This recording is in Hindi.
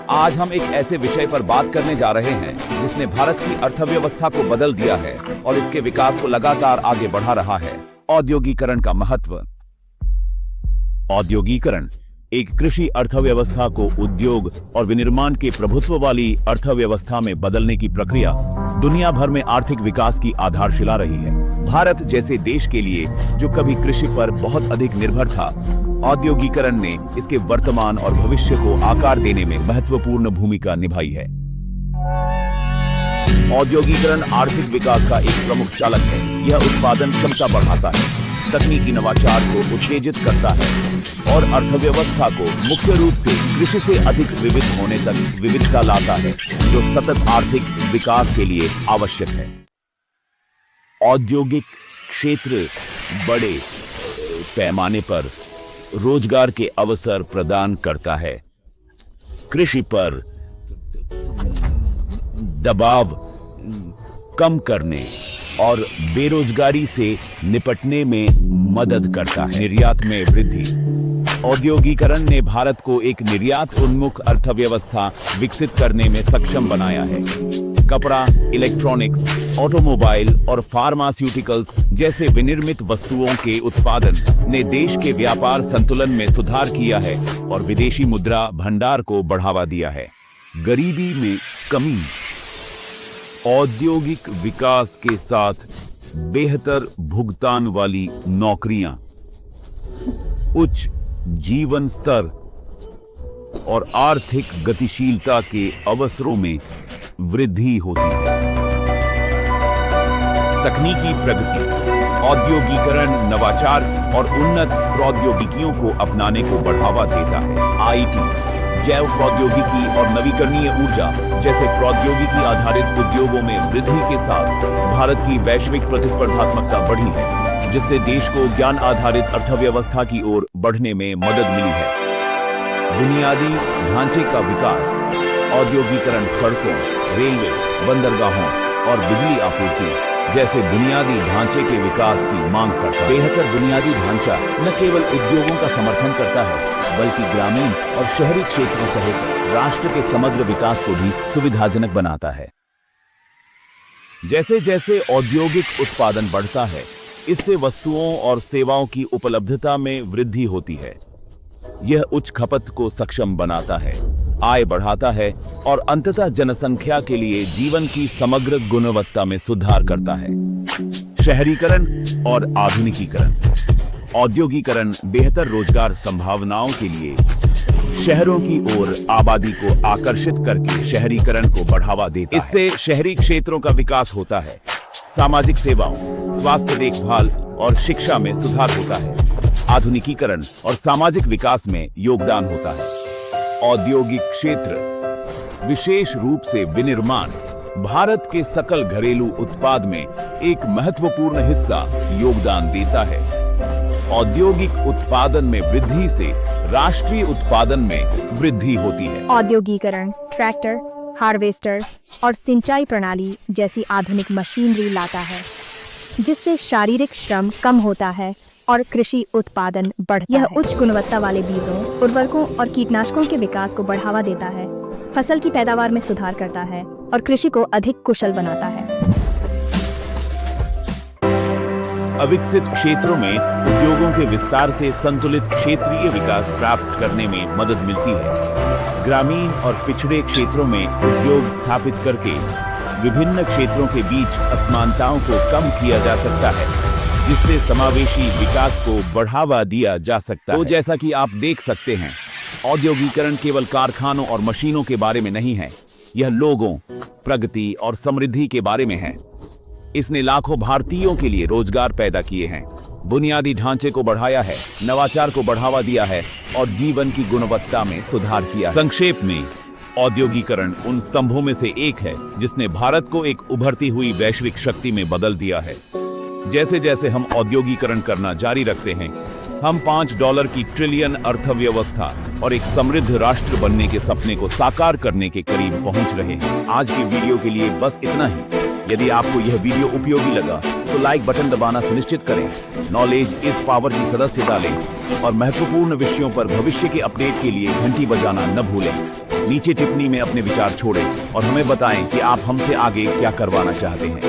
आज हम एक ऐसे विषय पर बात करने जा रहे हैं जिसने भारत की अर्थव्यवस्था को बदल दिया है और इसके विकास को लगातार आगे बढ़ा रहा है। औद्योगिकरण का महत्व। औद्योगिकरण एक कृषि अर्थव्यवस्था को उद्योग और विनिर्माण के प्रभुत्व वाली अर्थव्यवस्था में बदलने की प्रक्रिया दुनिया भर में आर्थिक विकास की आधारशिला रही है। भारत जैसे देश के लिए जो कभी कृषि पर बहुत अधिक निर्भर था, औद्योगिकरण ने इसके वर्तमान और भविष्य को आकार देने में महत्वपूर्ण भूमिका निभाई है। औद्योगिकरण आर्थिक विकास का एक प्रमुख चालक है। यह उत्पादन क्षमता बढ़ाता है, तकनीकी नवाचार को उत्तेजित करता है और अर्थव्यवस्था को मुख्य रूप से कृषि से अधिक विविध होने तक विविधता लाता है, जो सतत आर्थिक विकास के लिए आवश्यक है। औद्योगिक क्षेत्र बड़े पैमाने पर रोजगार के अवसर प्रदान करता है, कृषि पर दबाव कम करने और बेरोजगारी से निपटने में मदद करता है। निर्यात में वृद्धि। औद्योगिकरण ने भारत को एक निर्यात उन्मुख अर्थव्यवस्था विकसित करने में सक्षम बनाया है। कपड़ा, इलेक्ट्रॉनिक्स, ऑटोमोबाइल और फार्मास्यूटिकल्स जैसे विनिर्मित वस्तुओं के उत्पादन ने देश के व्यापार संतुलन में सुधार किया है और विदेशी मुद्रा भंडार को बढ़ावा दिया है। गरीबी में कमी। औद्योगिक विकास के साथ बेहतर भुगतान वाली नौकरियां, उच्च जीवन स्तर और आर्थिक गतिशीलता के अवसरों में वृद्धि होती है। तकनीकी प्रगति। औद्योगिकरण नवाचार और उन्नत प्रौद्योगिकियों को अपनाने को बढ़ावा देता है। आईटी, जैव प्रौद्योगिकी और नवीकरणीय ऊर्जा जैसे प्रौद्योगिकी आधारित उद्योगों में वृद्धि के साथ भारत की वैश्विक प्रतिस्पर्धात्मकता बढ़ी है, जिससे देश को ज्ञान आधारित अर्थव्यवस्था की ओर बढ़ने में मदद मिली है। बुनियादी ढांचे का विकास। औद्योगिकरण सड़कों, रेलवे, बंदरगाहों और बिजली आपूर्ति जैसे बुनियादी ढांचे के विकास की मांग करता है। बेहतर बुनियादी ढांचा न केवल उद्योगों का समर्थन करता है, बल्कि ग्रामीण और शहरी क्षेत्रों सहित राष्ट्र के समग्र विकास को भी सुविधाजनक बनाता है। जैसे जैसे औद्योगिक उत्पादन बढ़ता है, इससे वस्तुओं और सेवाओं की उपलब्धता में वृद्धि होती है। यह उच्च खपत को सक्षम बनाता है, आय बढ़ाता है और अंततः जनसंख्या के लिए जीवन की समग्र गुणवत्ता में सुधार करता है। शहरीकरण और आधुनिकीकरण। औद्योगिकरण बेहतर रोजगार संभावनाओं के लिए शहरों की ओर आबादी को आकर्षित करके शहरीकरण को बढ़ावा देता है। इससे शहरी क्षेत्रों का विकास होता है, सामाजिक सेवाओं, स्वास्थ्य देखभाल और शिक्षा में सुधार होता है। आधुनिकीकरण और सामाजिक विकास में योगदान होता है। औद्योगिक क्षेत्र, विशेष रूप से विनिर्माण, भारत के सकल घरेलू उत्पाद में एक महत्वपूर्ण हिस्सा योगदान देता है। औद्योगिक उत्पादन में वृद्धि से राष्ट्रीय उत्पादन में वृद्धि होती है। औद्योगिकरण ट्रैक्टर, हार्वेस्टर और सिंचाई प्रणाली जैसी आधुनिक मशीनरी लाता है, जिससे शारीरिक श्रम कम होता है और कृषि उत्पादन बढ़ता है। यह उच्च गुणवत्ता वाले बीजों, उर्वरकों और कीटनाशकों के विकास को बढ़ावा देता है, फसल की पैदावार में सुधार करता है और कृषि को अधिक कुशल बनाता है। अविकसित क्षेत्रों में उद्योगों के विस्तार से संतुलित क्षेत्रीय विकास प्राप्त करने में मदद मिलती है। ग्रामीण और पिछड़े क्षेत्रों में उद्योग स्थापित करके विभिन्न क्षेत्रों के बीच असमानताओं को कम किया जा सकता है, जिससे समावेशी विकास को बढ़ावा दिया जा सकता है। तो जैसा कि आप देख सकते हैं, औद्योगिकरण केवल कारखानों और मशीनों के बारे में नहीं है, यह लोगों, प्रगति और समृद्धि के बारे में है। इसने लाखों भारतीयों के लिए रोजगार पैदा किए हैं, बुनियादी ढांचे को बढ़ाया है, नवाचार को बढ़ावा दिया है और जीवन की गुणवत्ता में सुधार किया है। संक्षेप में, औद्योगिकरण उन स्तंभों में से एक है जिसने भारत को एक उभरती हुई वैश्विक शक्ति में बदल दिया है। जैसे जैसे हम औद्योगिकरण करना जारी रखते हैं, हम $5 की ट्रिलियन अर्थव्यवस्था और एक समृद्ध राष्ट्र बनने के सपने को साकार करने के करीब पहुंच रहे हैं। आज की वीडियो के लिए बस इतना ही। यदि आपको यह वीडियो उपयोगी लगा तो लाइक बटन दबाना सुनिश्चित करें, नॉलेज इज पावर की सदस्यता लें और महत्वपूर्ण विषयों पर भविष्य के अपडेट के लिए घंटी बजाना न भूलें। नीचे टिप्पणी में अपने विचार छोड़ें और हमें बताएं कि आप हमसे आगे क्या करवाना चाहते हैं।